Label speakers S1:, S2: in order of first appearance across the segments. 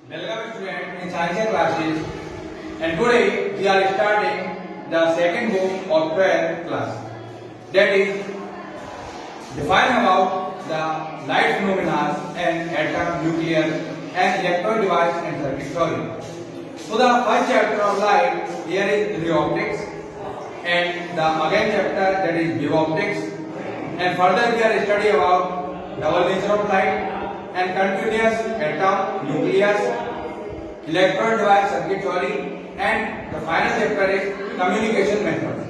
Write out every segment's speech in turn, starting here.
S1: Welcome students in science classes, and today we are starting the second book of 12th class, that is define about the light phenomena and atom, nuclear and electron device and circuit theory. So the first chapter of light here is ray optics, and the again chapter that is wave optics, and further we are study about double nature of light and continuous atom, nucleus, electron device, circuit theory, and the final chapter is communication methods.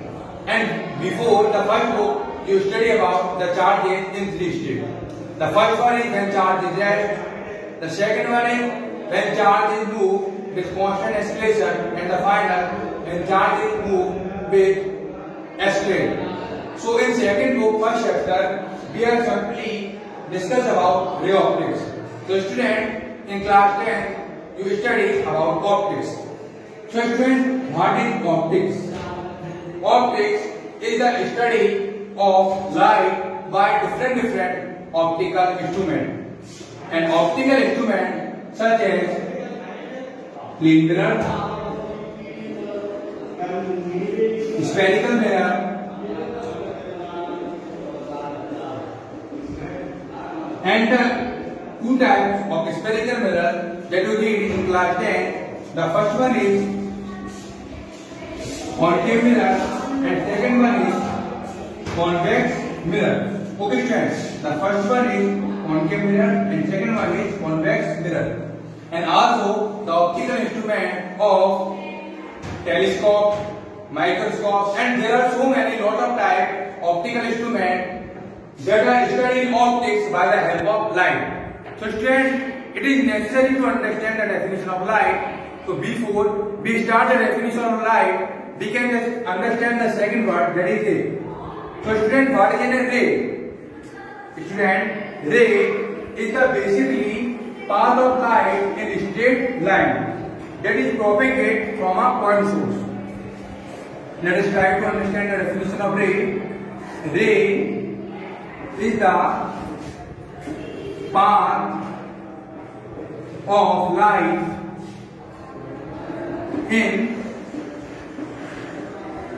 S1: And before the first book, you study about the charges in three states. The first one is when charge is rest. The second one is when charge is moved with constant acceleration, and the final when charge is moved with accelerator. So in second book, first chapter, we are simply discuss about ray optics. So student in class 10 you study about optics. So student, what is optics? Optics is the study of light by different optical instruments. And optical instruments such as plane mirror, spherical mirror, and two types of spherical mirror that you read in class 10. The first one is concave mirror and second one is convex mirror. Okay students, the first one is concave mirror and second one is convex mirror. And also the optical instrument of telescope, microscope, and there are so many lot of type optical instruments that are studied in optics by the help of light. So students, it is necessary to understand the definition of light. So before we start the definition of light, we can just understand the second word, that is ray. So student, what is a ray? Student, ray is the basically path of light in a straight line that is propagated from a point source. Let us try to understand the definition of ray. Ray is the path of light in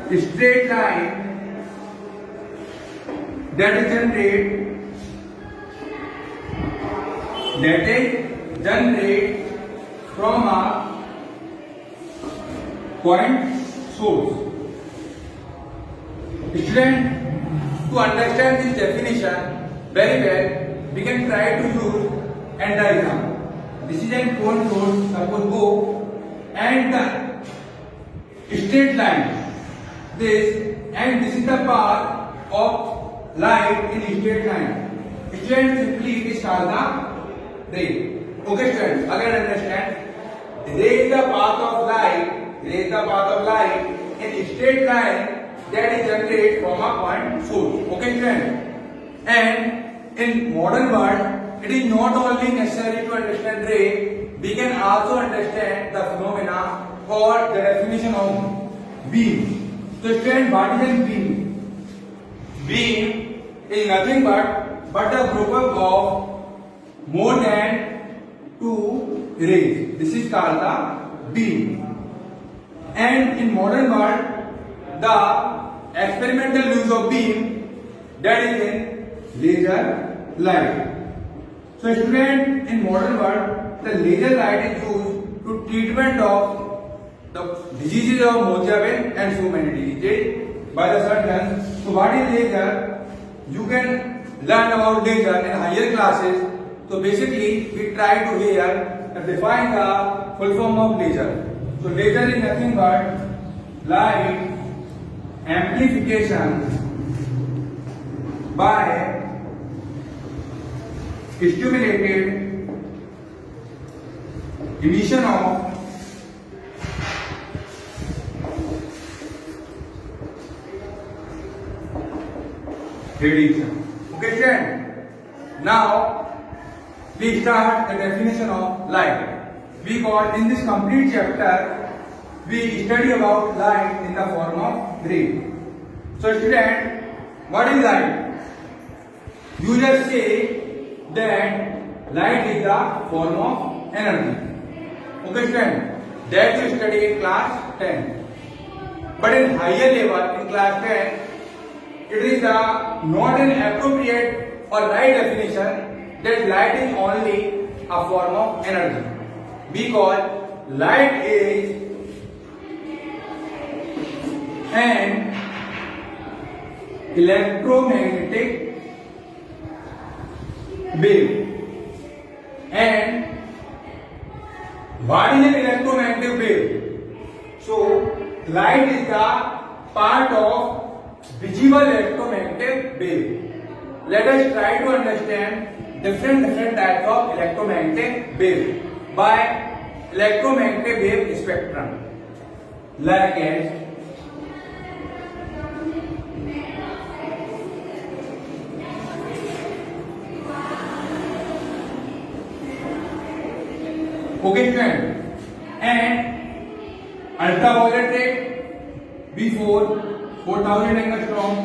S1: a straight line that is generated from a point source. Student, to understand this definition very well, we can try to use an diagram. This is a point source, suppose O, and the straight line. This is the path of light in straight line. Student, simply it is called the ray. Okay, students, again understand. Ray is the path of light. Ray is the path of light in straight line that is generated from a point source. Okay, student. And in modern world, it is not only necessary to understand ray, we can also understand the phenomena or the definition of beam. So student, what is a beam? Beam is nothing but a group of more than two rays. This is called the beam. And in modern world, the experimental use of beam, that is in laser light. So student, in modern world, the laser light is used to treatment of the diseases of Motiaben and so many diseases by the surgeons. So what is laser? You can learn about laser in higher classes. So basically, we try to here define the full form of laser. So laser is nothing but light amplification by stimulated emission of radiation. Okay, student. Now we start the definition of light. We got in this complete chapter, we study about light in the form of ray. So student, what is light? You just say that light is the form of energy. Okay, student, that you study in class 10. But in higher level, in class 10, it is not an appropriate or right definition that light is only a form of energy. Because light is an electromagnetic wave. And what is an electromagnetic wave? So, light is the part of visible electromagnetic wave. Let us try to understand different types of electromagnetic wave by electromagnetic wave spectrum. Like as okay, student, and ultraviolet ray B4 4000 angstrom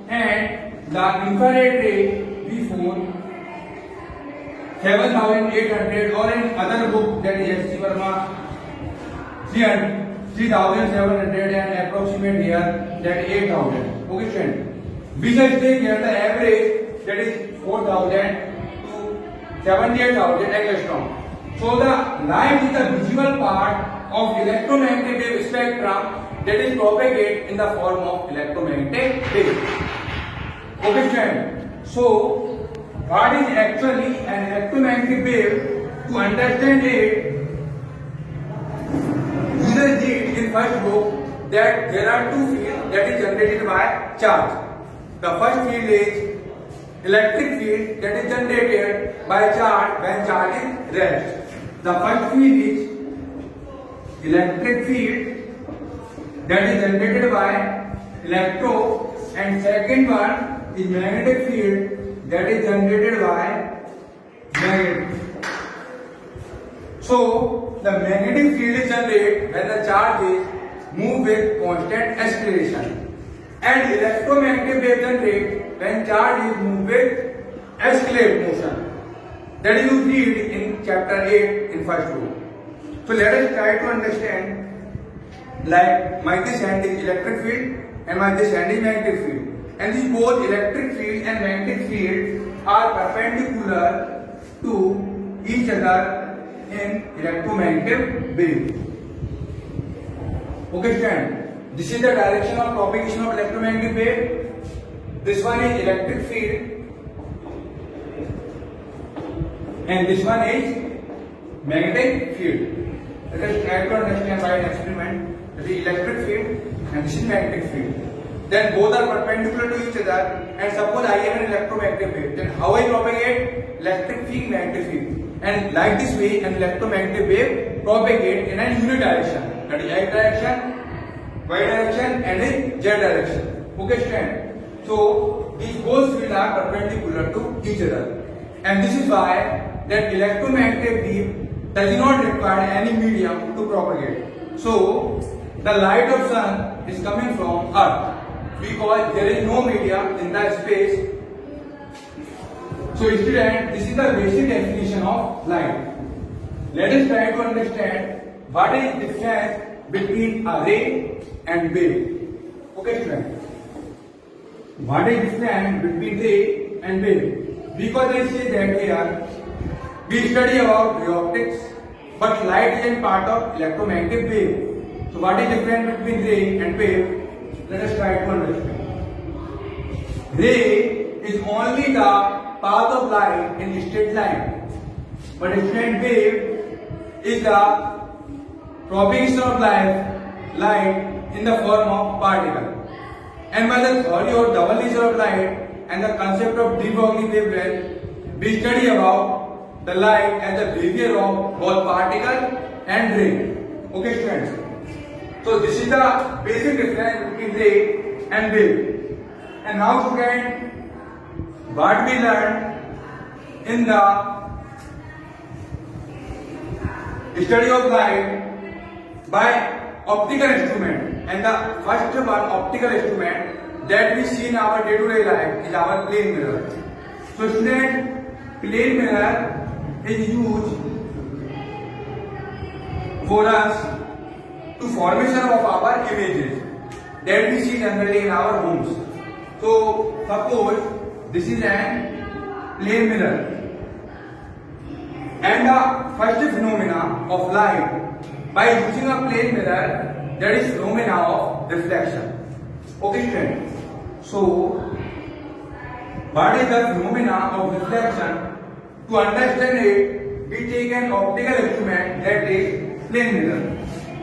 S1: and the infrared ray B4 7800, or in other book that is S.C. Verma 3700 and approximate here that 8000. Okay, student. We just take here the average that is 4000 to 78,000 angstrom. So the light is the visible part of electromagnetic wave spectrum that is propagated in the form of electromagnetic wave. Okay, student. So what is actually an electromagnetic wave? To understand it, users read in first book that there are two fields that is generated by charge. The first field is electric field that is generated by charge when charge is rest. The first field is electric field that is generated by electro, and second one is magnetic field that is generated by magnet. So the magnetic field is generated when the charge is moved with constant acceleration, and electromagnetic wave generated when charge is moved with accelerated motion. That is you read in chapter 8 in first book. So let us try to understand, like my this hand is electric field and my this hand is magnetic field, and these both electric field and magnetic field are perpendicular to each other in electromagnetic wave. Okay, student, this is the direction of propagation of electromagnetic wave. This one is electric field and this one is magnetic field. Let us try to understand by an experiment. This is electric field and this is magnetic field. Then both are perpendicular to each other, and suppose I have an electromagnetic wave. Then how I propagate? Electric field, magnetic field. And like this way, an electromagnetic wave propagate in a unit direction. That is X direction, Y direction and in Z direction. Okay, student. So these both fields are perpendicular to each other. And this is why that electromagnetic wave does not require any medium to propagate. So the light of sun is coming from earth because there is no medium in the space. So student, this is the basic definition of light. Let us try to understand what is the difference between a ray and wave. Okay, student. What is the difference between ray and wave? Because I say that here we study about ray optics, but light is a part of electromagnetic wave. So what is the difference between ray and wave? Let us try to understand. Ray is only the path of light in a straight line, but a straight wave is the propagation of light in the form of particle. And by the theory of double nature of light and the concept of de Broglie wavelength, we study about the light as the behavior of both particle and ray. Okay, students. So this is the basic difference between ray and wave. And now, students, what we learned in the study of light by optical instrument, and the first one optical instrument that we see in our day-to-day life is our plane mirror. So student, plane mirror is used for us to formation of our images that we see generally in our homes. So suppose this is an plane mirror, and the first phenomena of light by using a plane mirror, that is phenomena of reflection. Okay, student. So what is the phenomena of reflection? To understand it, we take an optical instrument, that is plane mirror.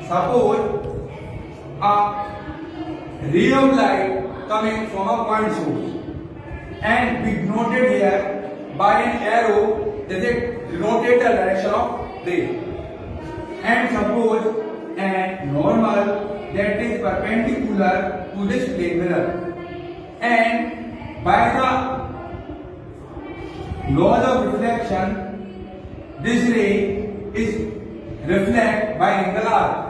S1: Suppose a ray of light coming from a point source, and we denoted here by an arrow that it denoted the direction of ray. And suppose a normal that is perpendicular to this plane mirror, and by the laws of reflection, this ray is reflect by angle r.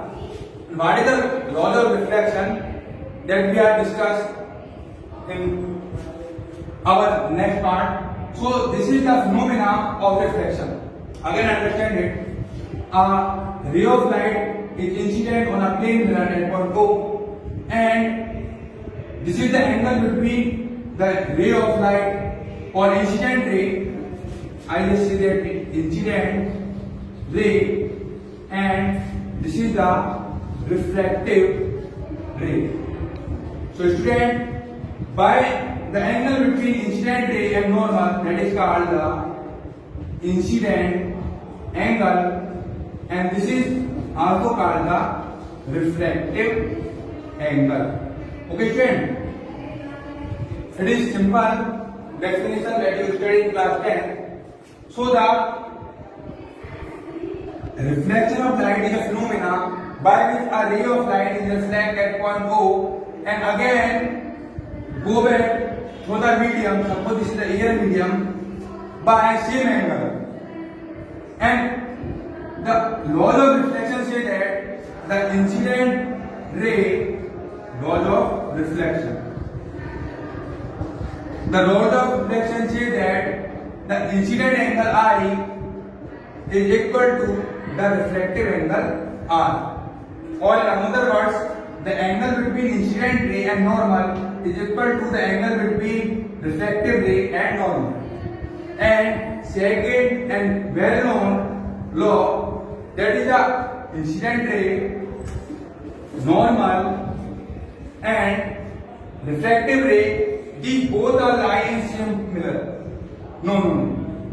S1: What is the laws of reflection that we have discussed in our next part? So this is the phenomena of reflection. Again, understand it. A ray of light is incident on a plane mirror at point O, and this is the angle between the ray of light or incident ray. I just say that incident ray, and this is the refractive ray. So student, by the angle between incident ray and normal, that is called the incident angle, and this is also called the refractive angle. Okay, student? It is simple definition that you studied in class 10. So the reflection of light is a phenomena by which a ray of light is reflected at point O and again go back through the medium. Suppose this is the air medium by same angle. And the laws of reflection say that the incident ray, laws of reflection. The laws of reflection say that the incident angle I is equal to the refractive angle R. Or in other words, the angle between incident ray and normal is equal to the angle between refractive ray and normal. And second and well known law, that is the incident ray, normal and refractive ray, these both are lying in same mirror. No.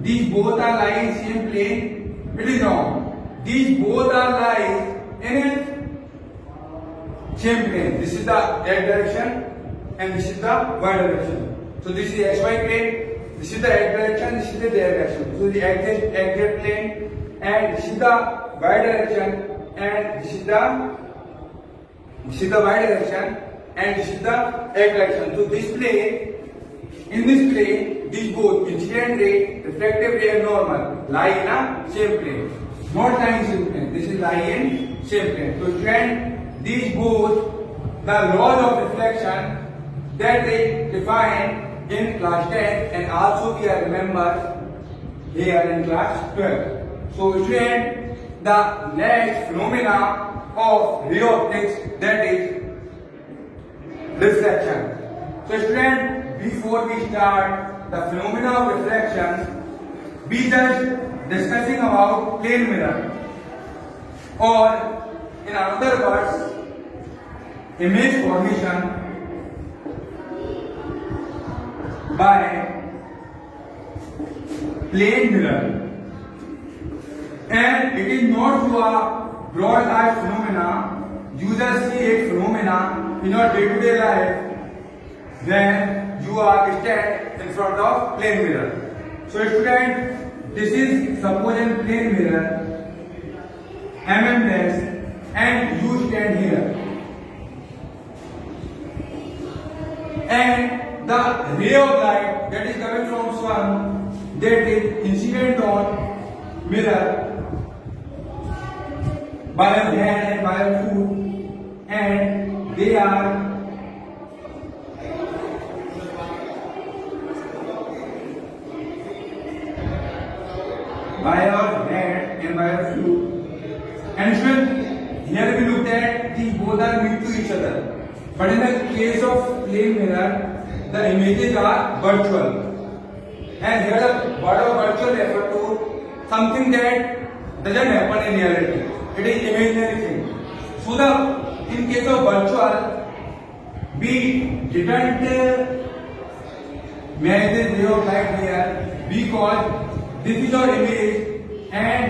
S1: These both are lying in same plane. It is wrong. These both are lying in a same plane. This is the x direction and this is the y direction. So this is the xy plane. This is the x direction. This is the z direction. So the x plane, and this is the y direction, and this is the y direction, and this is the x direction. So this plane. In this plane, these both incident ray, refractive ray and normal lie in a same plane. Not lying in same plane. This is lying in same plane. So friend, these both the laws of reflection that they define in class 10 and also we are remember here in class 12. So friend, the next phenomena of ray optics, that is reflection. So student, before we start the phenomena of reflection, we just discussing about plane mirror, or in other words, image formation by plane mirror, and it is not to a broad eye phenomena. You just see a phenomena in your day-to-day life when you are stand in front of plane mirror. So student, this is suppose in plane mirror, dash, and you stand here, and the ray of light that is coming from sun, that is incident on mirror by your hand and by your foot, and they are by your hand and by your foot. And that these both are meet to each other. But in the case of plane mirror, the images are virtual. And here the word of virtual refer to something that doesn't happen in reality. It is imaginary thing. So in case of virtual, we didn't match the ray of light here because this is your image and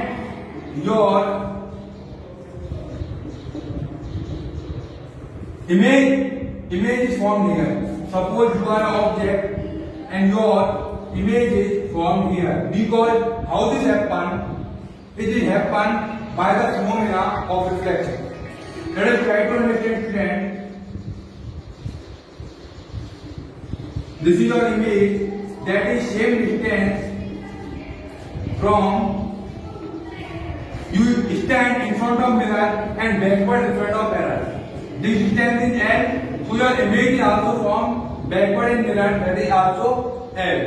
S1: your image is formed here. Suppose you are an object and your image is formed here. Because how this happen? It is happen by the phenomena of reflection. Let us try to understand, student. This is your image that is same distance from you stand in front of mirror and backward in front of mirror. This distance is L, so your image is also from backward in mirror, that is also L.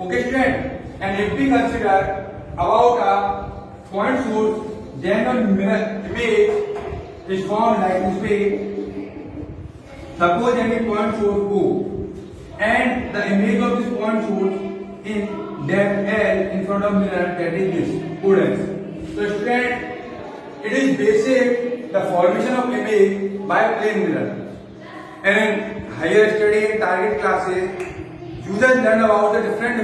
S1: Okay, student? And if we consider about a point source, then the mirror image is formed like this way. Suppose any point source O, and the image of this point source in depth L in front of mirror, that is this O's. So student, it is basic the formation of image by plane mirror. And in higher study and target classes, you just learn about the different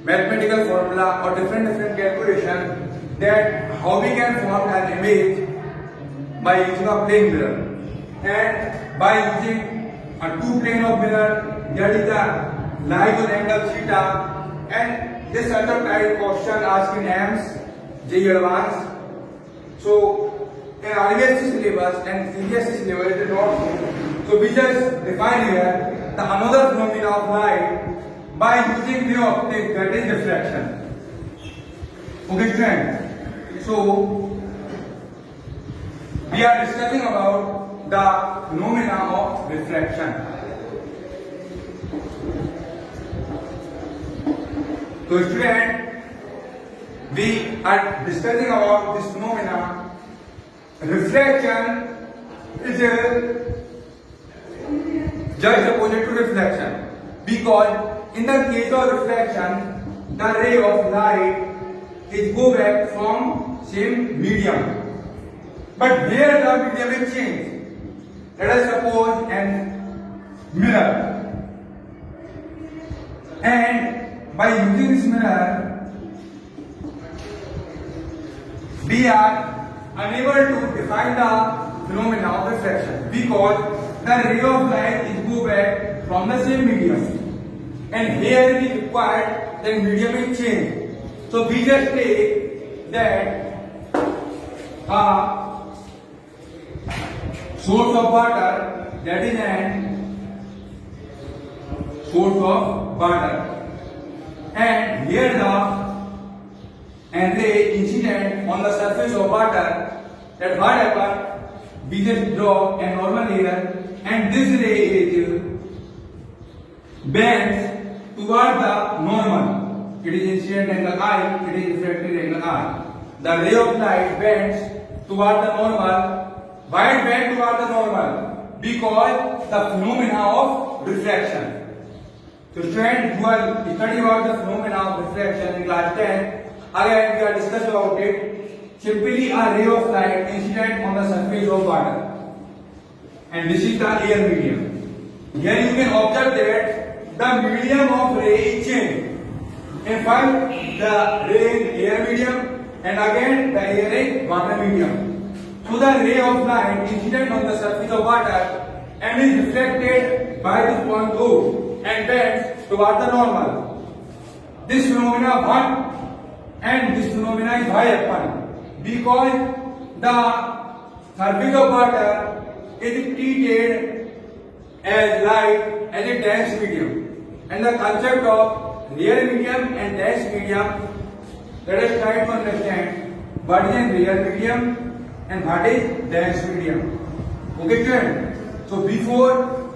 S1: mathematical formula or different calculation that how we can form an image by using a plane mirror. And by using a two plane of mirror, that is the light or angle theta, and this sort of type question asked in AIMS, JEE Advanced. So in RBSc syllabus and CBSE syllabus it is not so. So we just define here the another phenomena of light by using the optic, that is refraction. Okay, friend. So we are discussing about the phenomena of refraction. So student, we are discussing about this phenomena. Refraction is just opposite to reflection, because in the case of reflection, the ray of light is go back from same medium. But here the medium is changed. Let us suppose an mirror, and by using this mirror, we are unable to define the phenomena of refraction because the ray of light is go back from the same medium, and here it is required that medium is changed. So we just take that a source of water, that is an source of water, and here the ray incident on the surface of water. That what happened? We just draw a normal layer, and this ray is bends toward the normal. It is incident angle I, it is refracted angle R. The ray of light bends toward the normal. Why it bends toward the normal? Because the phenomena of refraction. So students, you are studying about the phenomena of refraction in class 10. Again, we are discussing about it. Simply a ray of light incident on the surface of water, and this is the air medium. Here you can observe that the medium of ray is changed. In fact, the ray is air medium, and again the air is water medium. So the ray of light incident on the surface of water and is reflected by this point O and bends toward the normal. This phenomena what? And this phenomena is why happen? Because the surface of water is treated as light as a dense medium, and the concept of real medium and dense medium, let us try to understand what is a real medium and what is dense medium. Okay, student? So before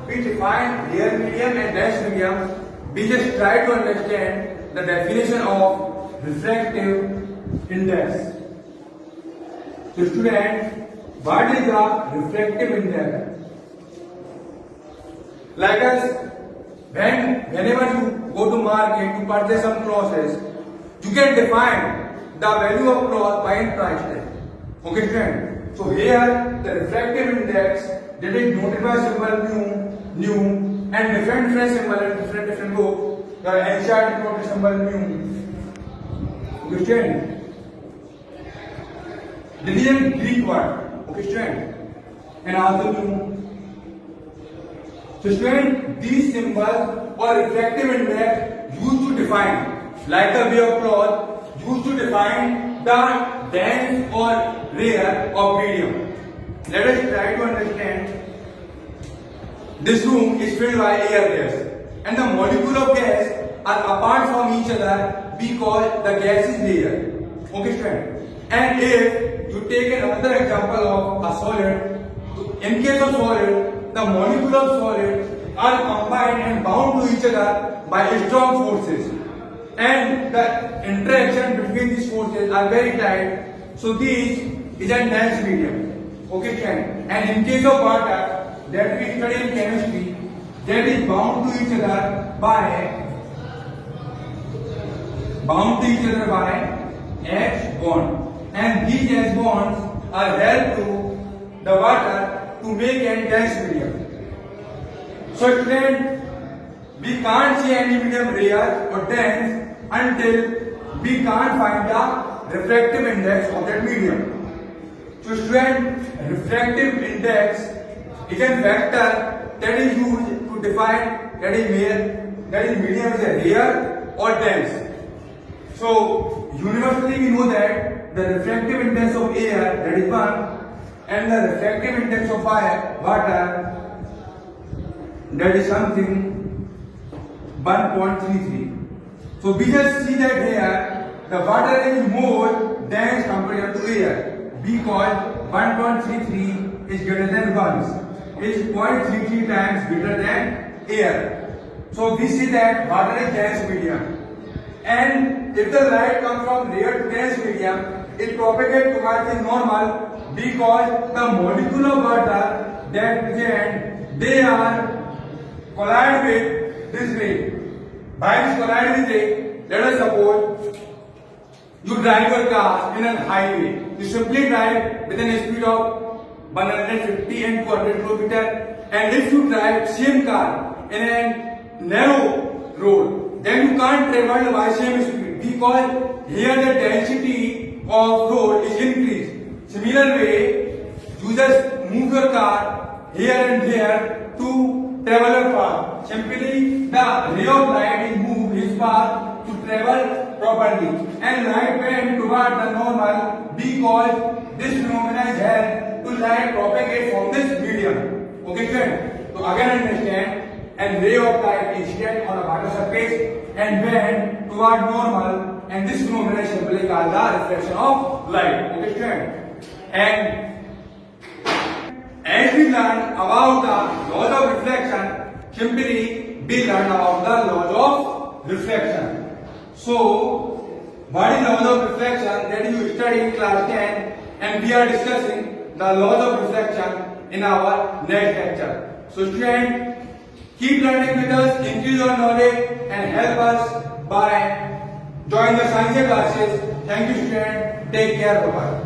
S1: we define real medium and dense medium, we just try to understand the definition of refractive index. So student, what is the refractive index? Like as whenever you go to market to purchase some clothes, you can define the value of cloth by price tag. Okay, friend. So here the refractive index that is denoted by symbol nu, and different symbol in different book. The NCERT denoted symbol mu. Okay, friend. This is a Greek word. Okay, friend. And also mu. So student, these symbols or refractive index used to define, like the way of cloth, used to define the dense or rare or medium. Let us try to understand. This room is filled by air gas, and the molecule of gas are apart from each other. We call the gases layer. Okay, student. And if you take another example of a solid, in case of solid, the molecule of solid are combined and bound to each other by strong forces, and the interaction between these forces are very tight. So this is a dense medium. Okay, friend. And in case of water that we study in chemistry, that is bound to each other by H bond, and these H bonds are held to the water to make a dense medium. So student, we can't see any medium rare or dense until we can't find the refractive index of that medium. So student, refractive index is a vector that is used to define that is medium is a rare or dense. So universally we know that the refractive index of air, that is 1, and the refractive index of water, that is something 1.33. So we just see that here the water is more dense compared to air, because 1.33 is greater than 1, is 0.33 times greater than air. So we see that water is dense medium. And if the light comes from rare to dense medium, it propagates towards the normal, because the molecule of water that present, they are collide with this ray. By this collide with ray, let us suppose you drive your car in a highway. You simply drive with a speed of 150 and 200 km. And if you drive same car in a narrow road, then you can't travel by same speed, because here the density of road is increased. Similar way, you just move your car here and there to travel your path. Simply the ray of light is moved his path to travel properly, and light went toward the normal, because this phenomena is held to light propagate from this medium. Okay, friend? So again understand. And ray of light is shed on a water surface and bend toward normal, and this phenomena is simply called the reflection of light. Okay, student? And as we learn about the laws of reflection, simply we learn about the laws of reflection. So, what is laws of reflection? That you study in class 10, and we are discussing the laws of reflection in our next lecture. So, student, keep learning with us, increase your knowledge, and help us by join the science classes. Thank you, student. Take care. Bye-bye.